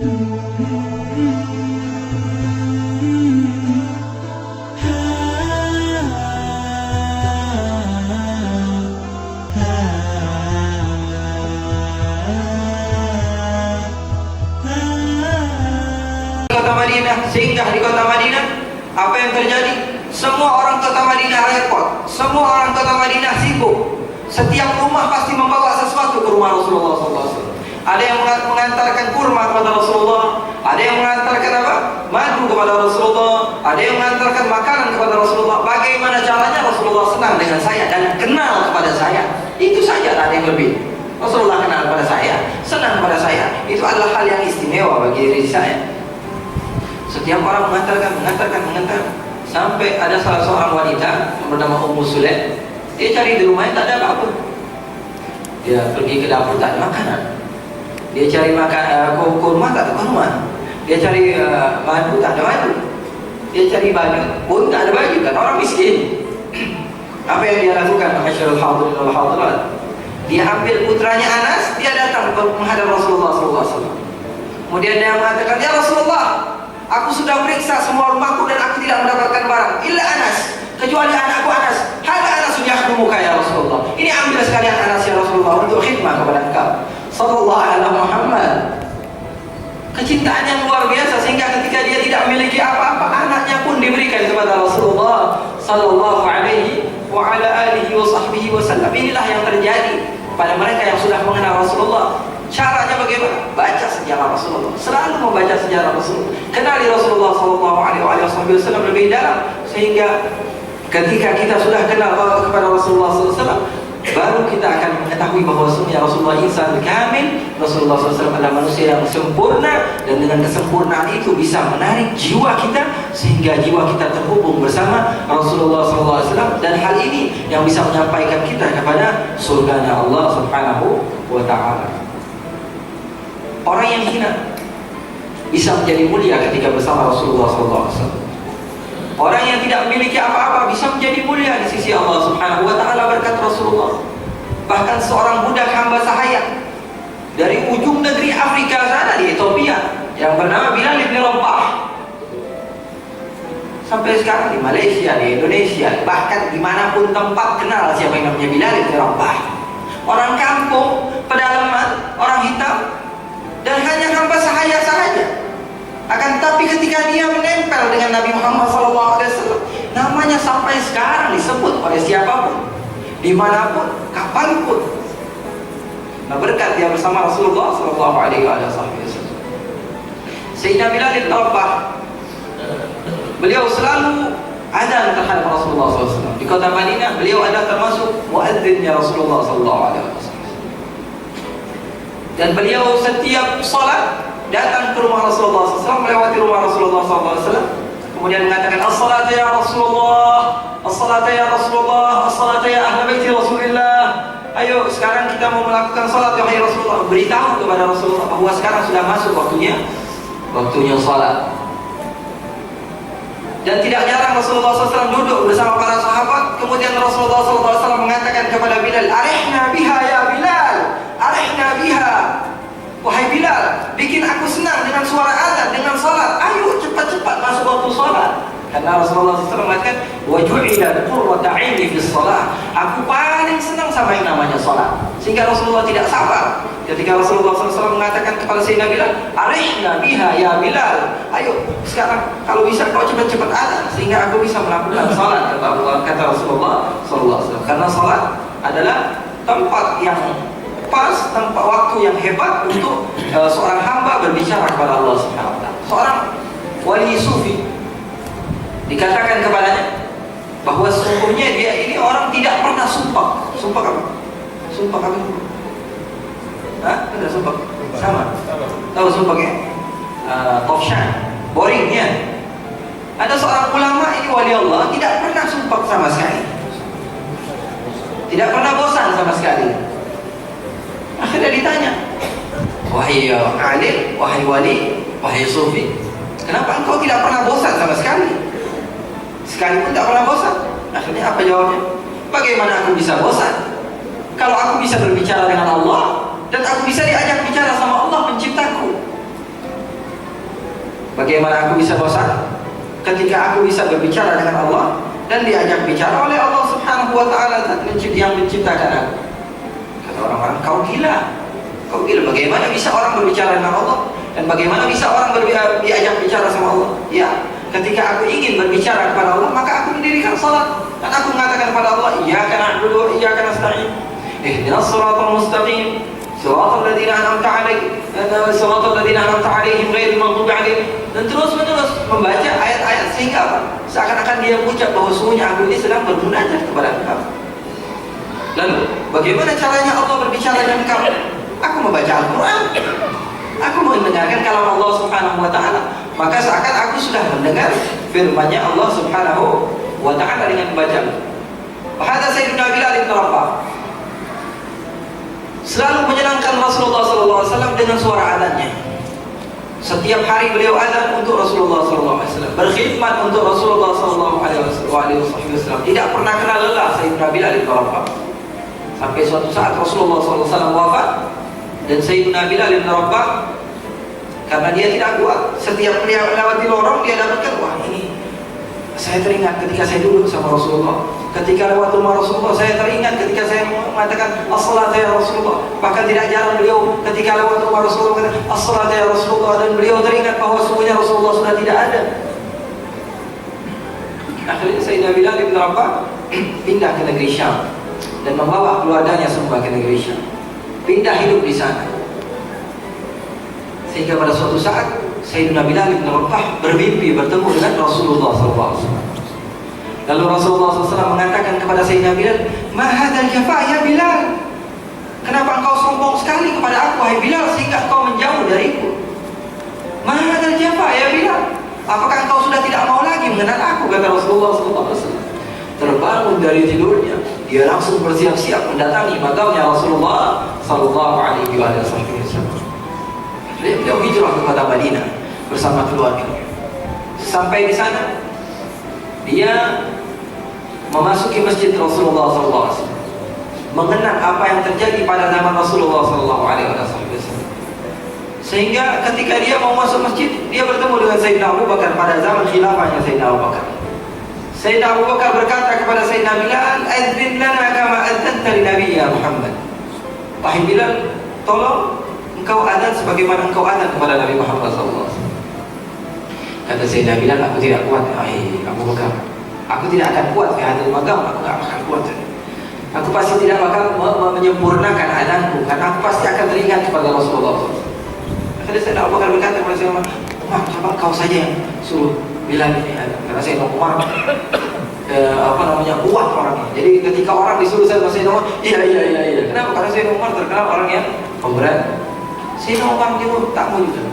Kota Madinah, singgah di kota Madinah, apa yang terjadi? Semua orang kota Madinah repot, semua orang kota Madinah sibuk. Setiap rumah pasti membawa sesuatu ke rumah Rasulullah SAW. Ada yang mengantarkan kurma kepada Rasulullah, ada yang mengantarkan apa? Madu kepada Rasulullah, ada yang mengantarkan makanan kepada Rasulullah. Bagaimana caranya Rasulullah senang dengan saya dan kenal kepada saya? Itu saja, tak ada yang lebih. Rasulullah kenal kepada saya, senang kepada saya. Itu adalah hal yang istimewa bagi diri saya. Setiap orang mengantarkan. Sampai ada salah seorang wanita bernama Ummu Sulaim. Dia cari di rumahnya tak ada apa-apa. Dia pergi ke dapur tak ada makanan. Dia cari kurma tak ada kurma. Dia cari madu tak ada madu. Dia cari baju pun tak ada baju, kan orang miskin. Apa yang dia lakukan? Masyarul hadirin wal hadirat. Dia ambil putranya Anas, dia datang menghadap Rasulullah SAW. Kemudian dia mengatakan, "Ya Rasulullah, aku sudah periksa semua rumahku dan aku tidak mendapatkan barang. Illa Anas, kecuali anakku Anas. Hada Anas yakhumuka ya Rasulullah. Ini ambil sekalian Anas ya Rasulullah untuk khidmah kepada engkau." Sallallahu alaihi Muhammad. Kecintaan yang luar biasa sehingga ketika dia tidak memiliki apa-apa, anaknya pun diberikan kepada Rasulullah Sallallahu alaihi wa ala alihi wa sahbihi wasallam. Inilah yang terjadi pada mereka yang sudah mengenal Rasulullah. Caranya bagaimana? Baca sejarah Rasulullah. Selalu membaca sejarah Rasulullah. Kenali Rasulullah Sallallahu Alaihi Wasallam lebih dalam sehingga ketika kita sudah kenal kepada Rasulullah SAW, baru kita akan mengetahui bahwa sesungguhnya Rasulullah insan kamil. Rasulullah SAW adalah manusia yang sempurna dan dengan kesempurnaan itu bisa menarik jiwa kita sehingga jiwa kita terhubung bersama Rasulullah SAW, dan hal ini yang bisa menyampaikan kita kepada surganya Allah Subhanahu wa Ta'ala. Orang yang hina bisa menjadi mulia ketika bersama Rasulullah SAW. Orang yang tidak memiliki apa-apa bisa menjadi mulia di sisi Allah Subhanahu wa Ta'ala berkat Rasulullah. Bahkan seorang budak hamba sahaya dari ujung negeri Afrika sana di Ethiopia yang bernama Bilal bin Rabah, sampai sekarang di Malaysia, di Indonesia, bahkan dimanapun tempat kenal siapa yang namanya Bilal bin Rabah. Orang kampung, pedalaman, orang hitam, dan hanya hamba sahaya saja. Akan tapi ketika dia menempel dengan Nabi Muhammad SAW, namanya sampai sekarang disebut oleh siapapun, dimanapun, kapanpun. Nah, berkat dia bersama Rasulullah SAW. Sayyidina Bilal bin Rabah, beliau selalu azan terhadap Rasulullah SAW. Di kota Madinah, beliau ada termasuk muadzinnya Rasulullah SAW. Dan beliau setiap salat datang ke rumah Rasulullah SAW, melewati rumah Rasulullah SAW, kemudian mengatakan, "As-salatu ya Rasulullah, as-salatu ya Rasulullah, as-salatu ya ahla baiti Rasulullah." Ayo sekarang kita mau melakukan salat ya Rasulullah. Beritahu kepada Rasulullah bahwa sekarang sudah masuk waktunya salat. Dan tidak jarang Rasulullah SAW duduk bersama para sahabat. Kemudian Rasulullah SAW mengatakan kepada Bilal, "Arihna biha ya Bilal, arihna biha." Wahai Bilal, bikin aku senang dengan suara azan, dengan salat. Ayo cepat-cepat masuk waktu salat. Karena Rasulullah SAW mengatakan, "Wa ju'ila qurratu 'aini fi shalah." Aku paling senang sama yang namanya salat. Sehingga Rasulullah tidak sabar ketika Rasulullah SAW mengatakan kepada Sayyidina Bilal, "Arihna biha ya Bilal." Ayo sekarang kalau bisa kau cepat-cepat azan sehingga aku bisa melakukan salat, kata Rasulullah SAW. Karena salat adalah tempat yang pas, tempat waktu yang hebat untuk seorang hamba berbicara kepada Allah Subhanahu wa Ta'ala. Seorang wali sufi dikatakan kepadanya bahwa sesungguhnya dia ini orang tidak pernah sumpah. Sumpah apa? Sumpah apa? Hah? Ada sumpah? Sama? Tahu sumpahnya? Tofshan, boring ya. Ada seorang ulama ini wali Allah tidak pernah sumpah sama sekali, tidak pernah bosan sama sekali. Akhirnya ditanya, "Wahai alim, wahai wali, wahai sufi, kenapa engkau tidak pernah bosan sama sekali? Sekalipun tak pernah bosan." Akhirnya apa jawabnya? "Bagaimana aku bisa bosan kalau aku bisa berbicara dengan Allah dan aku bisa diajak bicara sama Allah penciptaku?" Bagaimana aku bisa bosan ketika aku bisa berbicara dengan Allah dan diajak bicara oleh Allah Subhanahu wa taala yang menciptakan aku. Kata orang-orang, kau gila. Kau gila, bagaimana bisa orang berbicara dengan Allah dan bagaimana bisa orang diajak bicara sama Allah? Ya, ketika aku ingin berbicara kepada Allah, maka aku mendirikan salat dan aku mengatakan kepada Allah, iyyaka na'budu wa iyyaka nasta'in. Ihdinas siratal mustaqim. Siratal ladzina an'amta 'alaihim, siratal ladzina an'amta 'alaihim ghairil maghdubi 'alaihim. Dan terus-menerus membaca ayat-ayat sehingga apa? Seakan-akan dia mengucap bahwa sesungguhnya aku ini sedang bermunajat kepada kamu. Lalu, bagaimana caranya Allah berbicara dengan kamu? Aku membaca Al-Quran. Aku mendengarkan kalam Allah Subhanahu wa ta'ala. Maka seakan aku sudah mendengar firman-Nya Allah Subhanahu wa ta'ala dengan membaca. Hadza Sayyidina Bilal bin Rabah selalu menyenangkan Rasulullah SAW dengan suara azannya. Setiap hari beliau azan untuk Rasulullah SAW, berkhidmat untuk Rasulullah SAW. Tidak pernah kenal lelah Sayyidina Bilal bin Rabah. Sampai suatu saat Rasulullah SAW wafat dan Sayyidina Bilal bin Rabah, karena dia tidak kuat, setiap dia melewati lorong dia dapatkan, wah ini saya teringat ketika saya duduk sama Rasulullah, ketika lewat rumah Rasulullah, saya teringat ketika saya mengatakan as-salat ya Rasulullah. Bahkan tidak jarang beliau ketika lewat rumah Rasulullah mengatakan as-salat ya Rasulullah, dan beliau teringat bahwa sesungguhnya Rasulullah sudah tidak ada. Akhirnya Sayyidina Bilal bin Rabah pindah ke negeri Syam dan membawa keluarganya semua ke negeri Syam, pindah hidup di sana. Sehingga pada suatu saat Sayyidina Bilal bin Rabah bermimpi bertemu dengan Rasulullah SAW. Lalu Rasulullah SAW mengatakan kepada Sayyidina Bilal, "Ma hadzal jafa ya Bilal? Kenapa engkau sombong sekali kepada aku, wahai Bilal, sehingga engkau menjauh dariku? Ma hadzal jafa ya Bilal? Apakah engkau sudah tidak mau lagi mengenal aku?" kata Rasulullah SAW. Terbangun dari tidurnya, dia langsung bersiap-siap mendatangi makamnya Rasulullah SAW. Beliau hijrah ke kota Madinah bersama keluarganya. Sampai di sana, dia memasuki masjid Rasulullah SAW, mengenang apa yang terjadi pada zaman Rasulullah SAW. Sehingga ketika dia mau masuk masjid, dia bertemu dengan Sayyidina Abu Bakar pada zaman khilafahnya Sayyidina Abu Bakar. Sayyidina Abu Bakar berkata kepada Sayyidina Bilal, "Adzin lana kama adzanta li nabiyya Muhammad." Wahai Bilal, tolong engkau azan sebagaimana engkau azan kepada Nabi Muhammad SAW. Kata Sayyidina Bilal, aku tidak kuat. Abu Bakar, aku tidak akan kuat di hadal magam, aku tidak akan kuat. Aku pasti tidak bakal menyempurnakan azanku, karena aku pasti akan teringat kepada Rasulullah SAW. Akhirnya Sayyidina Abu Bakar berkata kepada Sayyidina Umar, coba kau saja yang suruh Bilal ini azan. Karena Sayyidina Umar kuat orangnya. Jadi ketika orang disuruh Sayyidina Umar, iya. Kenapa? Karena Sayyidina Umar terkenal orang yang pemberani. Sayyidina Umar menyuruh, tak mau juga.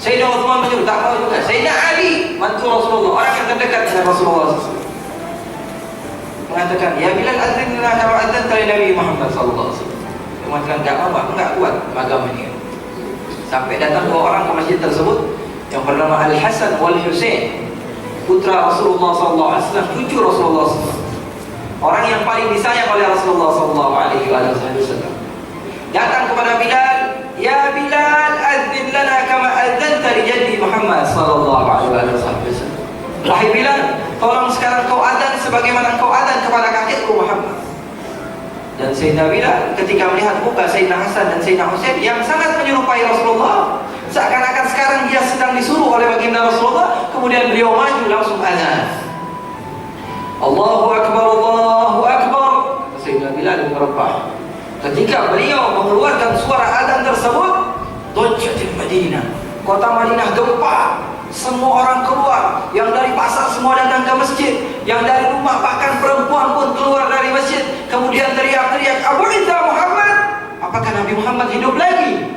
Sayyidina Uthman menyuruh, tak mau juga. Sayyidina Ali, mantu Rasulullah, orang yang terdekat dengan Rasulullah SAW, mengatakan, "Ya Bilal, adzanna kama adzanta li Nabi Muhammad SAW." Dia mengatakan, "Enggak mau, aku enggak kuat agama ini." Sampai datang dua orang ke masjid tersebut yang bernama Al-Hasan wal Husain, putra Rasulullah SAW, cucu Rasulullah SAW, orang yang paling disayang oleh Rasulullah SAW. Datang kepada Bilal, "Ya Bilal, adzin lana kama adzanta li jaddi Muhammad sallallahu alaihi wasallam." Wahai Bilal, tolong sekarang kau adzan sebagaimana kau adzan kepada kakekku Muhammad. Dan Sayyidina Bilal ketika melihat muka Sayyidina Hasan dan Sayyidina Husain yang sangat menyerupai Rasulullah, seakan-akan sekarang dia sedang disuruh oleh baginda Rasulullah, kemudian beliau maju langsung adzan. Allahu Akbar, Allahu Akbar. Sayyidina Bilal bin Rabah, ketika beliau mengeluarkan suara azan tersebut, dojjatil Madinah, kota Madinah gempa. Semua orang keluar, yang dari pasar semua datang ke masjid, yang dari rumah bahkan perempuan pun keluar dari masjid, kemudian teriak-teriak, "Abu Isa Muhammad, apakah Nabi Muhammad hidup lagi?"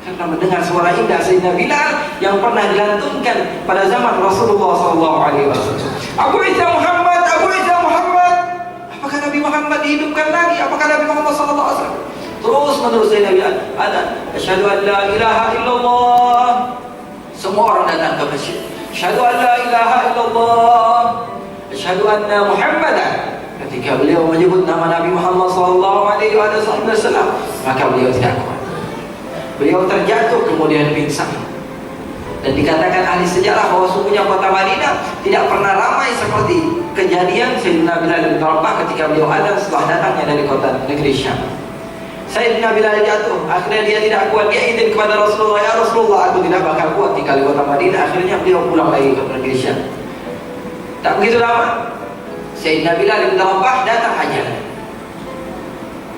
Karena mendengar suara indah Sayyidina Bilal yang pernah dilantunkan pada zaman Rasulullah SAW. "Abu Isa Muhammad, Abu Isa Muhammad, apakah Nabi Muhammad dihidupkan lagi? Apakah Nabi Muhammad SAW?" Terus menerus Sayyidina Bilal adzan, "Asyhadu an la ilaha illallah." Semua orang datang ke masjid. "Asyhadu an la ilaha illallah, asyhadu anna Muhammadan." Ketika beliau menyebut nama Nabi Muhammad SAW, maka beliau tidak kuat. Beliau terjatuh kemudian pingsan. Dan dikatakan ahli sejarah bahwa sungguhnya kota Madinah tidak pernah ramai seperti kejadian Sayyidina Bilal bin Rabah ketika beliau adzan setelah datangnya dari kota negeri Syam. Sayyidina Bilal jatuh, akhirnya dia tidak kuat, dia izin kepada Rasulullah, ya Rasulullah, aku tidak bakal kuat tinggal di kota Madinah. Akhirnya beliau pulang lagi ke negeri Syam. Tak begitu lama, Sayyidina Bilal bin Rabah datang ajal.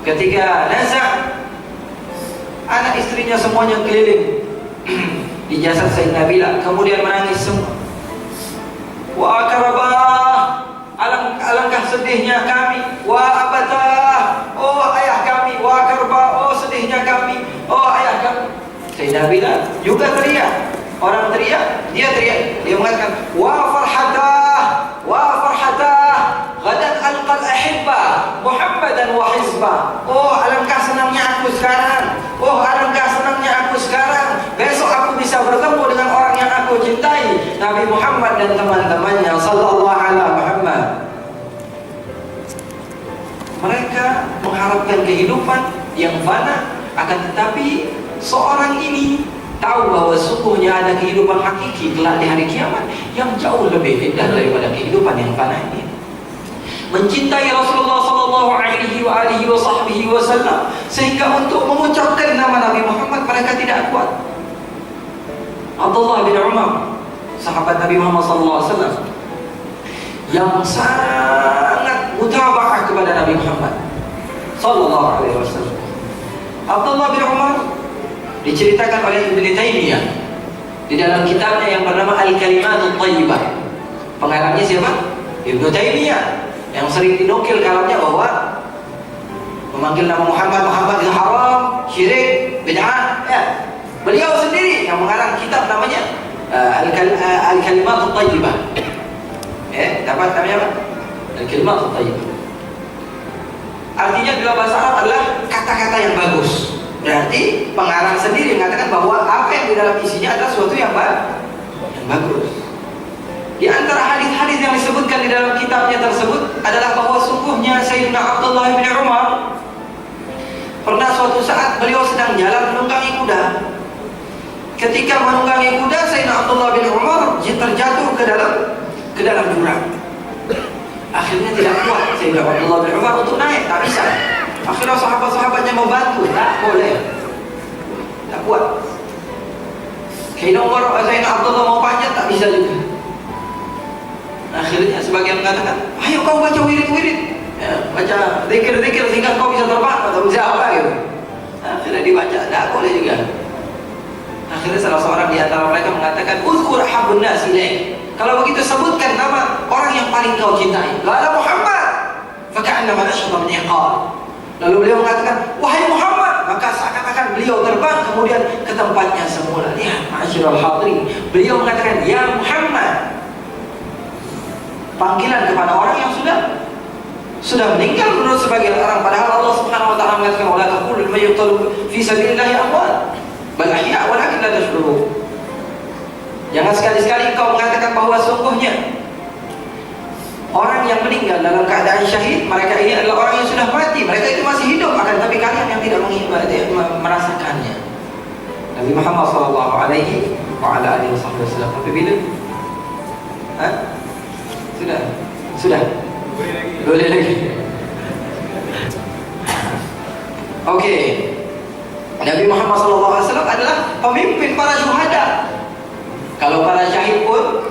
Ketika nazak, anak istrinya semuanya keliling di jasad Sayyidina Bilal, kemudian menangis semua. Wa karabah, alangkah sedihnya kami. Wa abatah, oh ayah kami. Wa karbah, oh sedihnya kami. Oh ayah kami. Sayyidina Bilal juga teriak. Orang teriak, dia teriak. Dia mengatakan, wa farhatah, wa farhatah, gadan alqal ahibba Muhammadan wa hizbah. Oh alangkah senangnya aku sekarang. Oh alangkah senangnya aku sekarang. Besok aku bisa bertemu dengan orang yang aku cintai, Nabi Muhammad dan teman-temannya sallallahu alaihi Muhammad. Mereka mengharapkan kehidupan yang fana, akan tetapi seorang ini tahu bahwa sungguhnya ada kehidupan hakiki kelak di hari kiamat yang jauh lebih indah daripada kehidupan yang fana ini. Mencintai Rasulullah sallallahu alaihi wasallam sehingga untuk mengucapkan nama Nabi Muhammad mereka tidak kuat. Abdullah bin Umar, sahabat Nabi Muhammad sallallahu alaihi wasallam yang sangat mutaba'ah kepada Nabi Muhammad sallallahu alaihi wasallam. Abdullah bin Umar diceritakan oleh Ibnu Taimiyah di dalam kitabnya yang bernama Al-Kalimatut Thayyibah. Pengarangnya siapa? Ibnu Taimiyah, yang sering dinukil kalamnya bahwa memanggil nama Muhammad itu haram, syirik, bid'ah. Ya. Beliau sendiri yang mengarang kitab namanya Al-Kalimatut Thayyibah. Dapat namanya apa? Al-Kalimatut Thayyibah. Artinya dalam bahasa Arab adalah kata-kata yang bagus. Berarti pengarang sendiri mengatakan bahwa apa yang di dalam isinya adalah sesuatu yang bagus. Di antara hadis-hadis yang disebutkan di dalam kitabnya tersebut adalah bahwa sungguhnya Sayyidina Abdullah bin Umar pernah suatu saat beliau sedang jalan menunggangi kuda. Ketika menunggangi kuda, Sayyidina Abdullah bin Umar terjatuh ke dalam jurang. Akhirnya tidak kuat Sayyidina Abdullah bin Umar untuk naik, tak bisa. Akhirnya sahabat-sahabatnya membantu, tak boleh, tak kuat. Sayyidina Abdullah mau panjat, tak bisa juga. Akhirnya sebagian mengatakan, ayo kau baca wirid-wirid, ya, baca zikir-zikir sehingga kau bisa terbang atau bisa apa gitu. Akhirnya dibaca, tak boleh juga. Akhirnya salah seorang di antara mereka mengatakan, uzkur habbun nas ilaik. Kalau begitu sebutkan nama orang yang paling kau cintai. Qala Muhammad, faka'annama nashata min iqal. Lalu beliau mengatakan, wahai Muhammad, maka seakan-akan beliau terbang kemudian ke tempatnya semula. Ya, ma'asyiral hadirin, beliau mengatakan, ya Muhammad. Panggilan kepada orang yang sudah meninggal menurut sebagian orang, padahal Allah Subhanahu wa taala mengatakan, wala taqulu liman yuqtalu fi sabilillahi amwat bal ahya walakin la tash'urun. Jangan sekali-sekali engkau mengatakan bahwa sungguhnya orang yang meninggal dalam keadaan syahid, mereka ini adalah orang yang sudah mati, mereka itu masih hidup, akan tapi kalian yang tidak merasakannya. Nabi Muhammad sallallahu alaihi wasallam. Tapi bila? Sudah. Boleh lagi. Oke. Nabi Muhammad sallallahu alaihi wasallam adalah pemimpin para syuhada. Kalau para syahid pun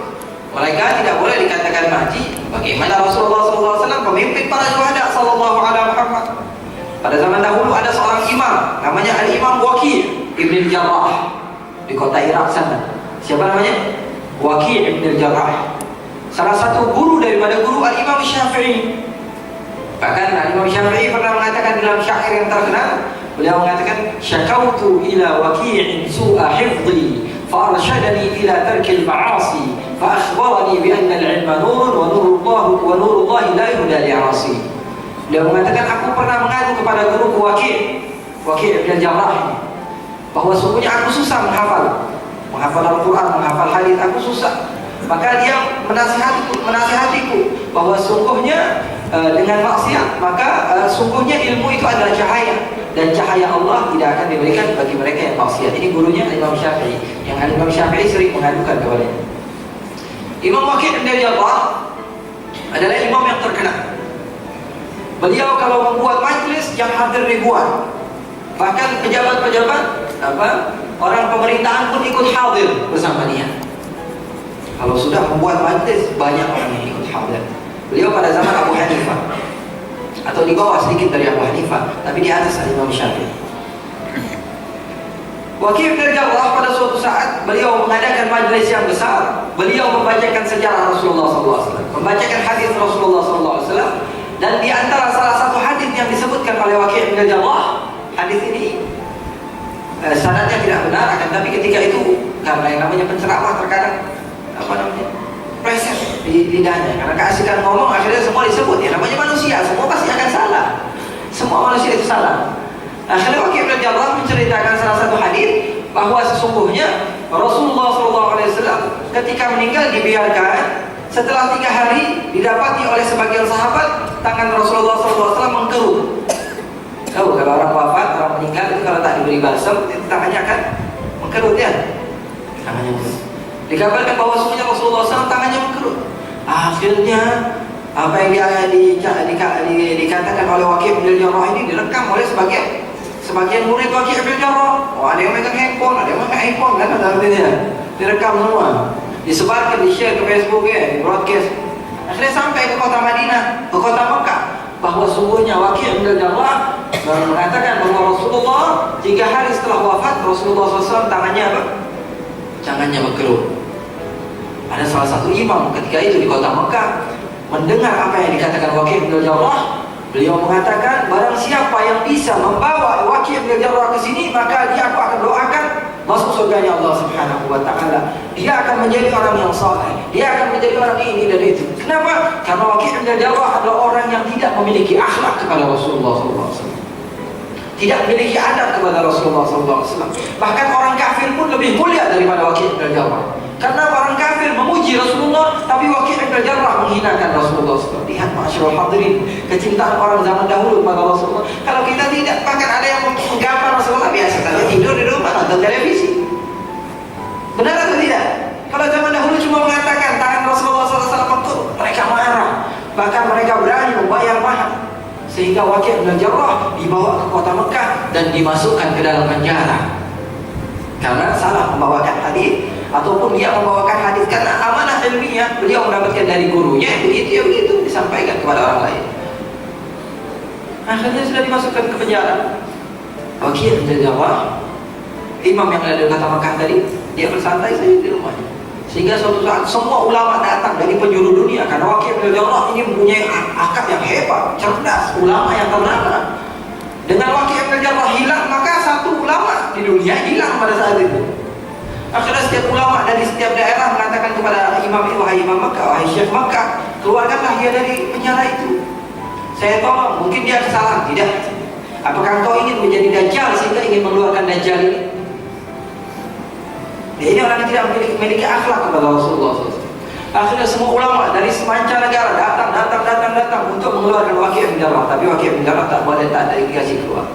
mereka tidak boleh dikatakan mati. Bagaimana Rasulullah SAW pemimpin para syuhada sallallahu alaihi Muhammad? Pada zaman dahulu ada seorang imam namanya Al-Imam Waqi' Ibn Jarrah di kota Irak sana. Siapa namanya? Waqi' Ibn Jarrah. Salah satu guru daripada guru Al-Imam Syafi'i. Bahkan Al-Imam Syafi'i pernah mengatakan dalam syair yang terkenal, beliau mengatakan, syakautu ila waqi'in su'a hifdhi فأرشدني إلى ترك المعاصي فأخبرني بأن العلم نور ونور الله لا يهدى لعاصي. Dia mengatakan, aku pernah mengadu kepada guruku Waqi' bin Jarrah bahwa sungguhnya aku susah menghafal Al-Quran, menghafal hadis, aku susah. Maka dia menasihatiku bahwa sungguhnya dengan maksiat, maka sungguhnya ilmu itu adalah cahaya. dan cahaya Allah tidak akan diberikan bagi mereka yang maksiat. Ini gurunya Imam Syafi'i, yang Imam Syafi'i sering mengadukan kepadanya. Imam Waqi' bin Jarrah adalah imam yang terkenal. Beliau kalau membuat majlis yang hadir ribuan, bahkan pejabat-pejabat orang pemerintahan pun ikut hadir bersama dia. Kalau sudah membuat majlis, banyak orang yang ikut hadir. Beliau pada zaman Abu Hanifah, atau di bawah sedikit dari Abu Hanifah, tapi di atas Imam Syafi'i. Waqi' bin Jarrah pada suatu saat beliau mengadakan majlis yang besar. Beliau membacakan sejarah Rasulullah SAW, membacakan hadis Rasulullah SAW, dan di antara salah satu hadis yang disebutkan oleh Waqi' bin Jarrah, hadis ini sanadnya tidak benar, akan tapi ketika itu karena yang namanya penceramah terkadang preset di lidahnya, karena keasikan ngomong akhirnya semua disebut. Ya namanya manusia, semua pasti akan salah. Semua manusia itu salah. Akhirnya Waqi' bin Jarrah menceritakan salah satu hadis bahwa sesungguhnya Rasulullah SAW ketika meninggal dibiarkan, setelah 3 hari didapati oleh sebagian sahabat tangan Rasulullah SAW mengkerut. Tahu kalau orang wafat, orang meninggal itu kalau tak diberi balsam, tangannya akan mengkerut ya. Tangannya mengkerut. Dikabarkan bahwa semuanya Rasulullah SAW tangannya mengkerut. Akhirnya apa yang dikatakan oleh Waqi' bin Jarrah ini direkam oleh sebagian murid Waqi' bin Jarrah. Oh, ada yang megang handphone, ada yang megang iPhone, kan ada artinya. Direkam semua, disebarkan, di-share ke Facebook ya, di broadcast. Akhirnya sampai ke kota Madinah, ke kota Mekah, bahwa sungguhnya Waqi' bin Jarrah mengatakan bahwa Rasulullah 3 hari setelah wafat, Rasulullah SAW tangannya apa? Tangannya berkerut. Ada salah satu imam ketika itu di kota Mekah mendengar apa yang dikatakan Waqi' bin Jarrah. Beliau mengatakan, barang siapa yang bisa membawa Waqi' bin Jarrah ke sini, maka dia aku akan doakan masuk surganya Allah Subhanahu wa taala. Dia akan menjadi orang yang saleh. Dia akan menjadi orang ini dan itu. Kenapa? Karena Waqi' bin Jarrah adalah orang yang tidak memiliki akhlak kepada Rasulullah SAW. Tidak memiliki adab kepada Rasulullah SAW. Bahkan orang kafir pun lebih mulia daripada Waqi' bin Jarrah. Karena orang kafir memuji Rasulullah, tapi Waqi' bin Jarrah menghinakan Rasulullah SAW. Lihat masyaallah hadirin, kecintaan orang zaman dahulu kepada Rasulullah. Kalau kita tidak, bahkan ada yang menggambar Rasulullah biasa saja tidur di rumah nonton televisi. Benar atau tidak? Kalau zaman dahulu cuma mengatakan tangan Rasulullah SAW, mereka marah, bahkan mereka berani membayar mahal. Sehingga Waqi' bin Jarrah dibawa ke kota Mekah dan dimasukkan ke dalam penjara karena salah membawakan hadis, ataupun dia membawakan hadis karena amanah ilmiah beliau mendapatkan dari gurunya, begitu ya begitu disampaikan kepada orang lain. Akhirnya sudah dimasukkan ke penjara. Waqi' bin Jarrah, imam yang ada di kota Mekah tadi, dia bersantai saja di rumahnya. Sehingga suatu saat semua ulama datang dari penjuru dunia, karena Waqi' bin Jarrah ini mempunyai akad yang hebat, cerdas, ulama yang ternama. Dengan Waqi' bin Jarrah hilang, maka satu ulama di dunia hilang pada saat itu. Akhirnya setiap ulama dari setiap daerah mengatakan kepada imam itu, wahai imam Makkah, wahai syekh Makkah, keluarkanlah dia dari penjara itu. Saya tolong, mungkin dia kesalahan. Tidak. Apakah engkau ingin menjadi dajjal sehingga ingin mengeluarkan dajjal ini? Ya, ini orang yang tidak memiliki akhlak kepada Rasulullah SAW. Akhirnya semua ulama dari semancanegara datang untuk mengeluarkan Waqi' bin Jarrah. Tapi Waqi' bin Jarrah tak boleh, tak ada indikasi keluar.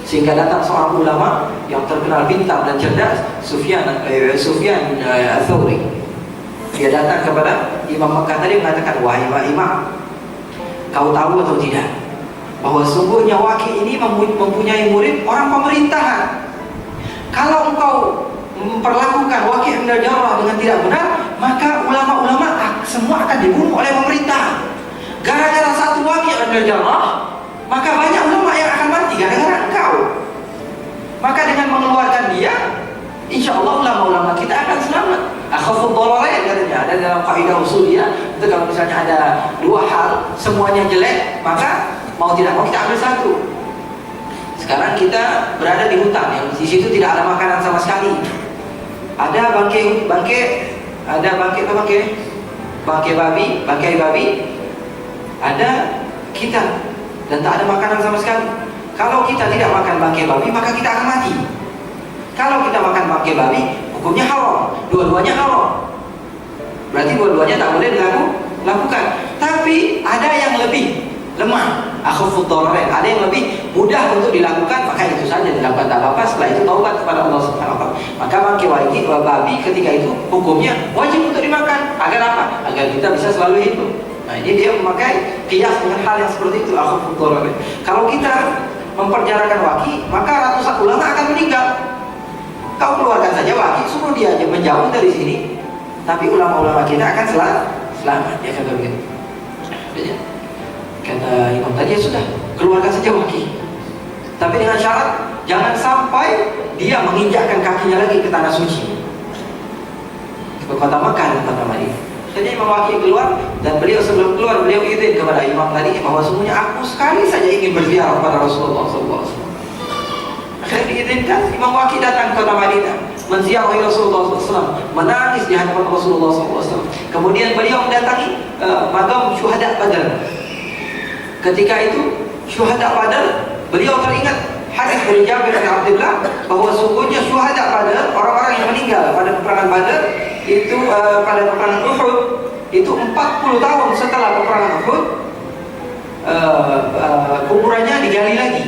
Sehingga datang seorang ulama yang terkenal pintar dan cerdas, Sufyan Ats-Tsauri. Dia datang kepada Imam Makkah tadi mengatakan, wahai imam, kau tahu atau tidak bahwa sungguhnya Waqi' ini mempunyai murid orang pemerintahan. Kalau engkau memperlakukan Waqi' bin Jarrah dengan tidak benar, maka ulama-ulama semua akan dibunuh oleh pemerintah. Gara-gara satu Waqi' bin Jarrah, maka banyak ulama yang akan mati gara-gara engkau. Maka dengan mengeluarkan dia, insya Allah ulama-ulama kita akan selamat. Akhafud dhararain katanya, ada dalam kaidah usuliyah. Itu kalau misalnya ada 2 hal semuanya jelek, maka mau tidak mau kita ambil satu. Sekarang kita berada di hutan yang di situ tidak ada makanan sama sekali. Ada bangkai babi, ada kita, dan tak ada makanan sama sekali. Kalau kita tidak makan bangkai babi, maka kita akan mati. Kalau kita makan bangkai babi, hukumnya haram. Dua-duanya haram. Berarti dua-duanya tak boleh dilakukan. Tapi ada yang lebih lemah. Akhafud dhararain, ada yang lebih mudah untuk dilakukan, maka itu saja dilakukan, tak apa-apa. Setelah itu taubat kepada Allah Subhanahu wa taala. Maka bangkai wajib babi ketika itu hukumnya wajib untuk dimakan. Agar apa? Agar kita bisa selalu hidup. Nah, ini dia memakai kias dengan hal yang seperti itu, akhafud dhararain. Kalau kita memperjarakan waki, maka ratusan ulama akan meninggal. Kau keluarkan saja waki, suruh dia aja menjauh dari sini, tapi ulama-ulama kita akan selamat. Ya kata begitu. Kata imam tadi, ya sudah, keluarkan saja waki, tapi dengan syarat jangan sampai dia menginjakkan kakinya lagi ke tanah suci, ke kota Makkah dan kota Madinah. Jadi Imam Waqi keluar, dan beliau sebelum keluar beliau izin kepada imam tadi bahwa semuanya aku sekali saja ingin berziarah kepada Rasulullah SAW. Akhirnya diizinkan. Imam Waqi datang ke kota Madinah, menziarahi Rasulullah SAW, menangis di hadapan Rasulullah SAW. Kemudian beliau mendatangi makam syuhada Badar. Ketika itu syuhada Badar, beliau teringat hadis dari Jabir bin Abdullah bahwa sungguhnya syuhada Badar, orang-orang yang meninggal pada peperangan Badar itu, pada peperangan Uhud itu 40 tahun setelah peperangan Uhud, kuburannya digali lagi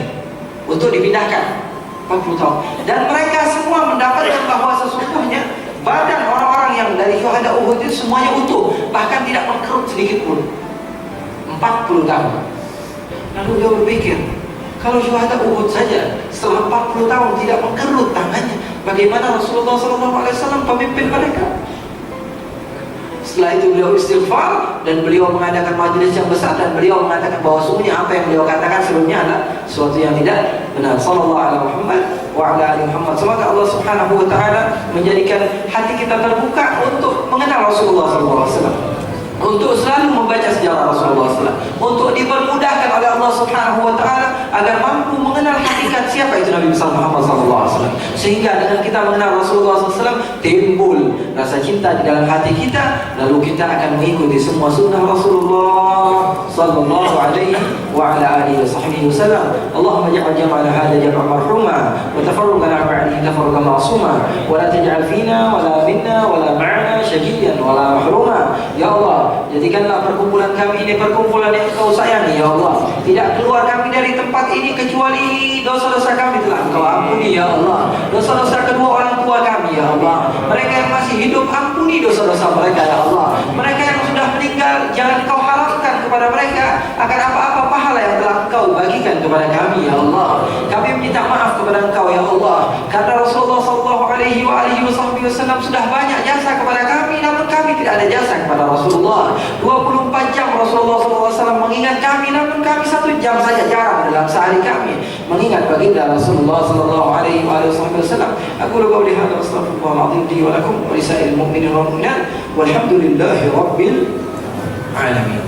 untuk dipindahkan. 40 tahun. Dan mereka semua mendapatkan bahwa sesungguhnya badan orang-orang yang dari syuhada Uhud itu semuanya utuh, bahkan tidak mengkerut sedikit pun. 40 tahun. Lalu dia berpikir, kalau syuhada Uhud saja setelah 40 tahun tidak mengkerut tangannya, bagaimana Rasulullah SAW pemimpin mereka? Setelah itu beliau istighfar dan beliau mengadakan majelis yang besar, dan beliau mengatakan bahwa sungguhnya apa yang beliau katakan sebelumnya adalah sesuatu yang tidak benar. Sallallahu alaihi Muhammad wa ala ali Muhammad. Semoga Allah Subhanahu wa taala menjadikan hati kita terbuka untuk mengenal Rasulullah SAW, untuk selalu membaca sejarah Rasulullah SAW, untuk dipermudahkan oleh Allah Subhanahu wa taala agar mampu mengenal hakikat siapa itu Nabi besar Muhammad SAW. Sehingga dengan kita mengenal Rasulullah SAW, timbul rasa cinta di dalam hati kita, lalu kita akan mengikuti semua sunnah Rasulullah sallallahu alaihi wa ala alihi wasallam. Allahumma ja'al jam'ana hadha jam'an marhuma wa tafarruqana ba'dahu tafarruqan ma'suma wa la taj'al fina wa la minna wa la ma'ana syaqiyan wa la mahruma. Ya Allah, jadikanlah perkumpulan kami ini perkumpulan yang Engkau sayangi, ya Allah. Tidak keluar kami dari tempat ini kecuali dosa-dosa kami telah Engkau ampuni, ya Allah. Dosa-dosa kedua orang tua kami, ya Allah. Mereka yang masih hidup, ampuni dosa-dosa mereka, ya Allah. Mereka yang sudah meninggal, jangan Engkau haramkan kepada mereka akan apa-apa pahala yang telah Engkau bagikan kepada kami, ya Allah. Kami minta maaf kepada Engkau, ya Allah, karena Rasulullah SAW sudah banyak jasa kepada kami, namun kami tidak ada jasa kepada Rasulullah. 24 jam Rasulullah SAW mengingat kami, namun kami 1 jam saja jarang dalam sehari kami mengingat baginda Rasulullah SAW. Aku qauli hadza astaghfirullahaladzim li wa lakum wa lisairil mu'minin wal mu'minat walhamdulillahi rabbil alamin.